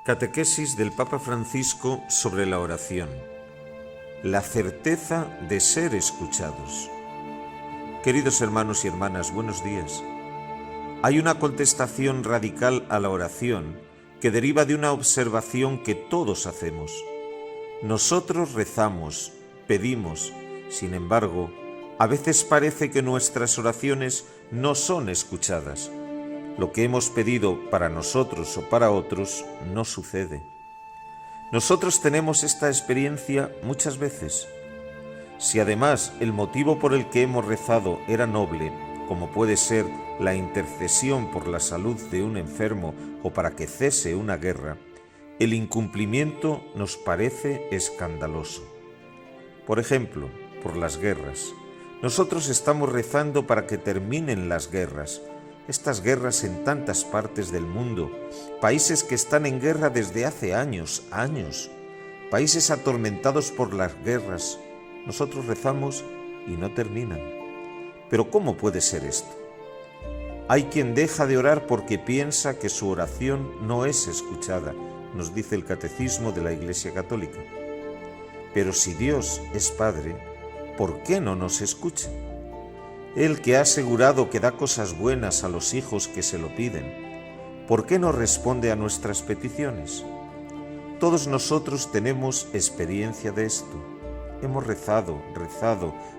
Catequesis del Papa Francisco sobre la oración. La certeza de ser escuchados. Queridos hermanos y hermanas, buenos días. Hay una contestación radical a la oración que deriva de una observación que todos hacemos. Nosotros rezamos, pedimos, sin embargo, a veces parece que nuestras oraciones no son escuchadas. Lo que hemos pedido para nosotros o para otros no sucede. Nosotros tenemos esta experiencia muchas veces. Si además el motivo por el que hemos rezado era noble, como puede ser la intercesión por la salud de un enfermo o para que cese una guerra, el incumplimiento nos parece escandaloso. Por ejemplo, por las guerras. Nosotros estamos rezando para que terminen las guerras. Estas guerras en tantas partes del mundo, países que están en guerra desde hace años, países atormentados por las guerras. Nosotros rezamos y no terminan. Pero ¿cómo puede ser esto? Hay quien deja de orar porque piensa que su oración no es escuchada, nos dice el Catecismo de la Iglesia Católica. Pero si Dios es Padre, ¿por qué no nos escucha? Él que ha asegurado que da cosas buenas a los hijos que se lo piden, ¿por qué no responde a nuestras peticiones? Todos nosotros tenemos experiencia de esto. Hemos rezado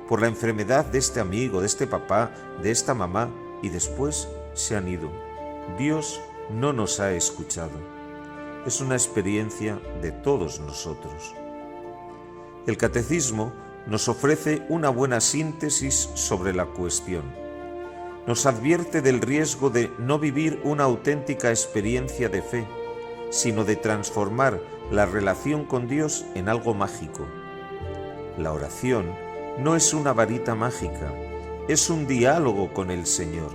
por la enfermedad de este amigo, de este papá, de esta mamá, y después se han ido. Dios no nos ha escuchado. Es una experiencia de todos nosotros. El Catecismo nos ofrece una buena síntesis sobre la cuestión. Nos advierte del riesgo de no vivir una auténtica experiencia de fe, sino de transformar la relación con Dios en algo mágico. La oración no es una varita mágica, es un diálogo con el Señor.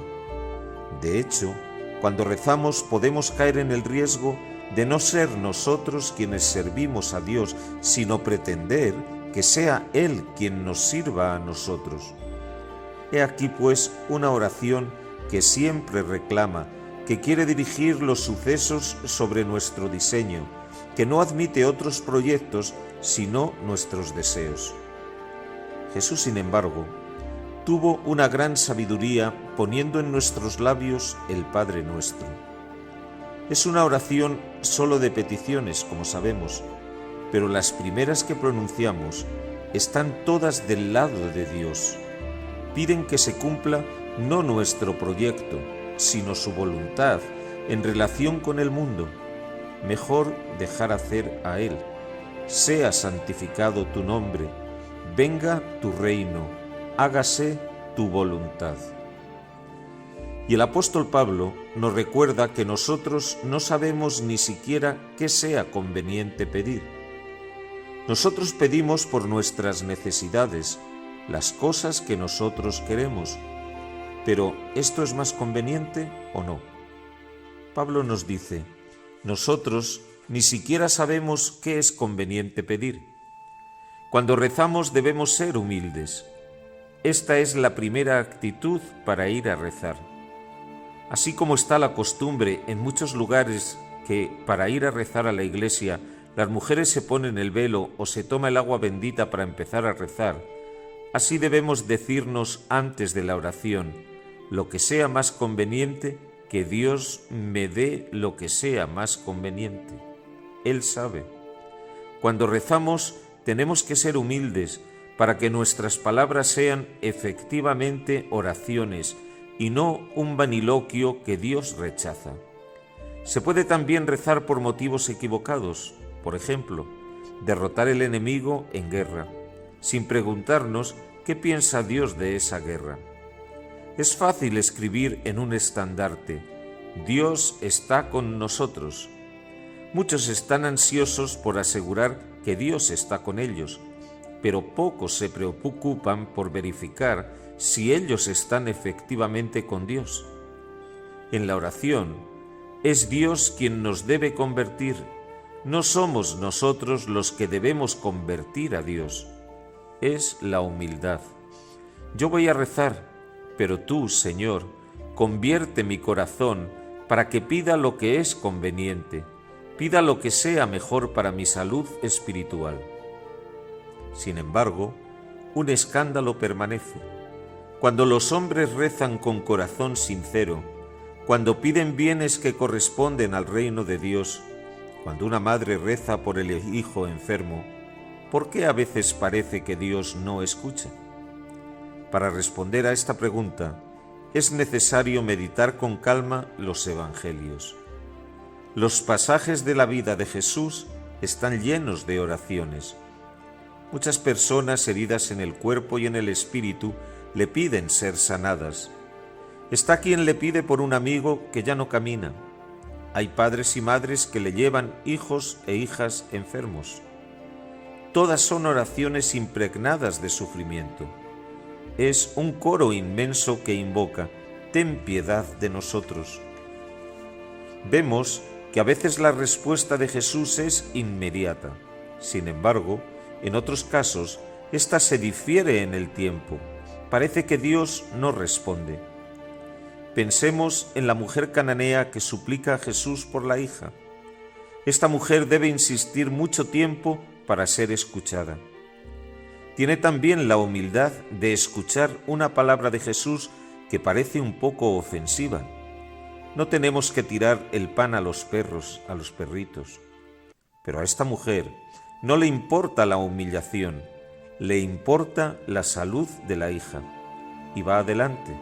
De hecho, cuando rezamos podemos caer en el riesgo de no ser nosotros quienes servimos a Dios, sino pretender que sea Él quien nos sirva a nosotros. He aquí pues una oración que siempre reclama, que quiere dirigir los sucesos sobre nuestro diseño, que no admite otros proyectos sino nuestros deseos. Jesús, sin embargo, tuvo una gran sabiduría poniendo en nuestros labios el Padre Nuestro. Es una oración solo de peticiones, como sabemos, pero las primeras que pronunciamos están todas del lado de Dios. Piden que se cumpla no nuestro proyecto, sino su voluntad en relación con el mundo. Mejor dejar hacer a Él. Sea santificado tu nombre, venga tu reino, hágase tu voluntad. Y el apóstol Pablo nos recuerda que nosotros no sabemos ni siquiera qué sea conveniente pedir. Nosotros pedimos por nuestras necesidades, las cosas que nosotros queremos. Pero ¿esto es más conveniente o no? Pablo nos dice, nosotros ni siquiera sabemos qué es conveniente pedir. Cuando rezamos debemos ser humildes. Esta es la primera actitud para ir a rezar. Así como está la costumbre en muchos lugares que para ir a rezar a la iglesia las mujeres se ponen el velo o se toma el agua bendita para empezar a rezar, así debemos decirnos antes de la oración, lo que sea más conveniente, que Dios me dé lo que sea más conveniente. Él sabe. Cuando rezamos tenemos que ser humildes para que nuestras palabras sean efectivamente oraciones y no un vaniloquio que Dios rechaza. Se puede también rezar por motivos equivocados. Por ejemplo, derrotar el enemigo en guerra, sin preguntarnos qué piensa Dios de esa guerra. Es fácil escribir en un estandarte, Dios está con nosotros. Muchos están ansiosos por asegurar que Dios está con ellos, pero pocos se preocupan por verificar si ellos están efectivamente con Dios. En la oración, es Dios quien nos debe convertir. No somos nosotros los que debemos convertir a Dios. Es la humildad. Yo voy a rezar, pero tú, Señor, convierte mi corazón para que pida lo que es conveniente, pida lo que sea mejor para mi salud espiritual. Sin embargo, un escándalo permanece. Cuando los hombres rezan con corazón sincero, cuando piden bienes que corresponden al reino de Dios, cuando una madre reza por el hijo enfermo, ¿por qué a veces parece que Dios no escucha? Para responder a esta pregunta, es necesario meditar con calma los evangelios. Los pasajes de la vida de Jesús están llenos de oraciones. Muchas personas heridas en el cuerpo y en el espíritu le piden ser sanadas. Está quien le pide por un amigo que ya no camina. Hay padres y madres que le llevan hijos e hijas enfermos. Todas son oraciones impregnadas de sufrimiento. Es un coro inmenso que invoca: ten piedad de nosotros. Vemos que a veces la respuesta de Jesús es inmediata. Sin embargo, en otros casos, esta se difiere en el tiempo. Parece que Dios no responde. Pensemos en la mujer cananea que suplica a Jesús por la hija. Esta mujer debe insistir mucho tiempo para ser escuchada. Tiene también la humildad de escuchar una palabra de Jesús que parece un poco ofensiva. No tenemos que tirar el pan a los perros, a los perritos. Pero a esta mujer no le importa la humillación, le importa la salud de la hija. Y va adelante.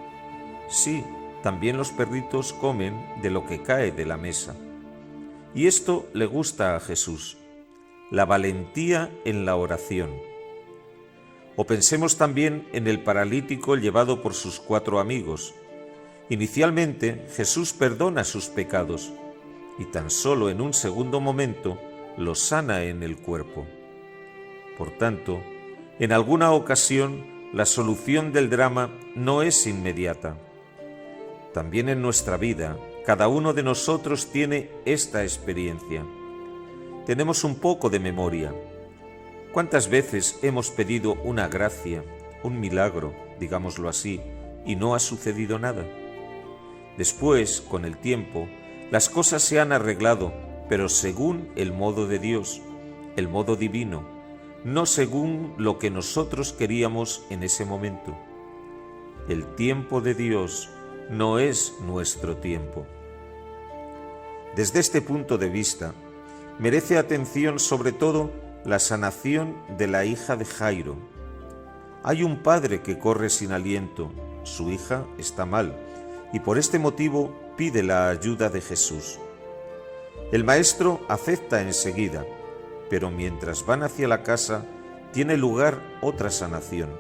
Sí, también los perritos comen de lo que cae de la mesa. Y esto le gusta a Jesús, la valentía en la oración. O pensemos también en el paralítico llevado por sus 4 amigos. Inicialmente, Jesús perdona sus pecados y tan solo en un segundo momento los sana en el cuerpo. Por tanto, en alguna ocasión, la solución del drama no es inmediata. También en nuestra vida, cada uno de nosotros tiene esta experiencia. Tenemos un poco de memoria. ¿Cuántas veces hemos pedido una gracia, un milagro, digámoslo así, y no ha sucedido nada? Después, con el tiempo, las cosas se han arreglado, pero según el modo de Dios, el modo divino, no según lo que nosotros queríamos en ese momento. El tiempo de Dios no es nuestro tiempo. Desde este punto de vista, merece atención sobre todo la sanación de la hija de Jairo. Hay un padre que corre sin aliento, su hija está mal, y por este motivo pide la ayuda de Jesús. El maestro acepta enseguida, pero mientras van hacia la casa, tiene lugar otra sanación,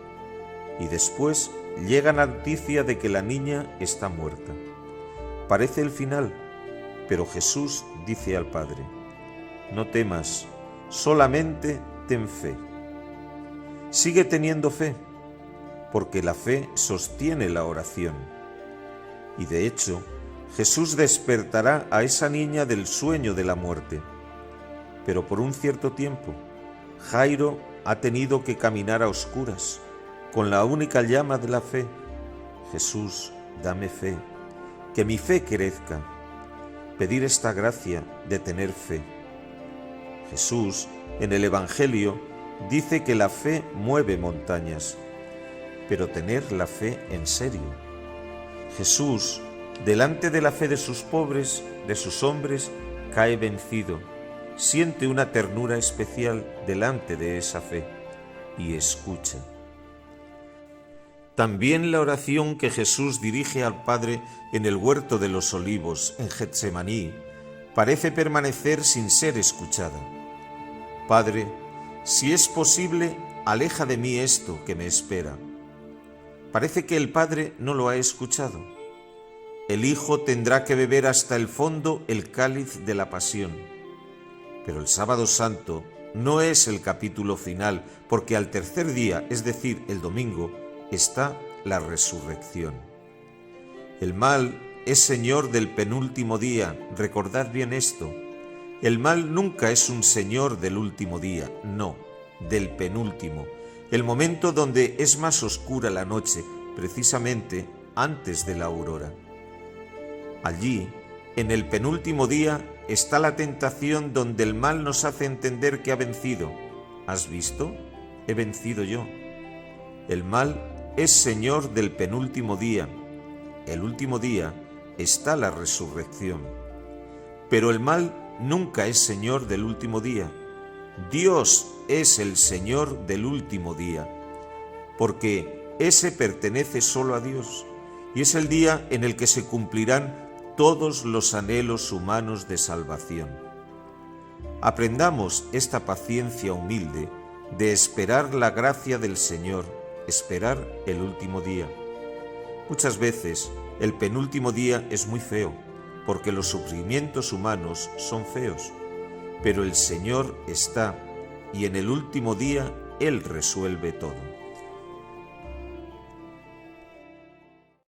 y después llega la noticia de que la niña está muerta. Parece el final, pero Jesús dice al padre: no temas, solamente ten fe. Sigue teniendo fe, porque la fe sostiene la oración. Y de hecho, Jesús despertará a esa niña del sueño de la muerte. Pero por un cierto tiempo, Jairo ha tenido que caminar a oscuras, con la única llama de la fe: Jesús, dame fe, que mi fe crezca. Pedir esta gracia de tener fe. Jesús, en el Evangelio, dice que la fe mueve montañas, pero tener la fe en serio. Jesús, delante de la fe de sus pobres, de sus hombres, cae vencido, siente una ternura especial delante de esa fe y escucha. También la oración que Jesús dirige al Padre en el huerto de los Olivos, en Getsemaní, parece permanecer sin ser escuchada. Padre, si es posible, aleja de mí esto que me espera. Parece que el Padre no lo ha escuchado. El Hijo tendrá que beber hasta el fondo el cáliz de la pasión. Pero el Sábado Santo no es el capítulo final, porque al tercer día, es decir, el domingo, está la resurrección. El mal es señor del penúltimo día, recordad bien esto. El mal nunca es un señor del último día, no, del penúltimo, el momento donde es más oscura la noche, precisamente antes de la aurora. Allí, en el penúltimo día, está la tentación donde el mal nos hace entender que ha vencido. ¿Has visto? He vencido yo. El mal es señor del penúltimo día. El último día está la resurrección. Pero el mal nunca es señor del último día. Dios es el Señor del último día, porque ese pertenece solo a Dios, y es el día en el que se cumplirán todos los anhelos humanos de salvación. Aprendamos esta paciencia humilde de esperar la gracia del Señor, esperar el último día. Muchas veces el penúltimo día es muy feo, porque los sufrimientos humanos son feos, pero el Señor está, y en el último día Él resuelve todo.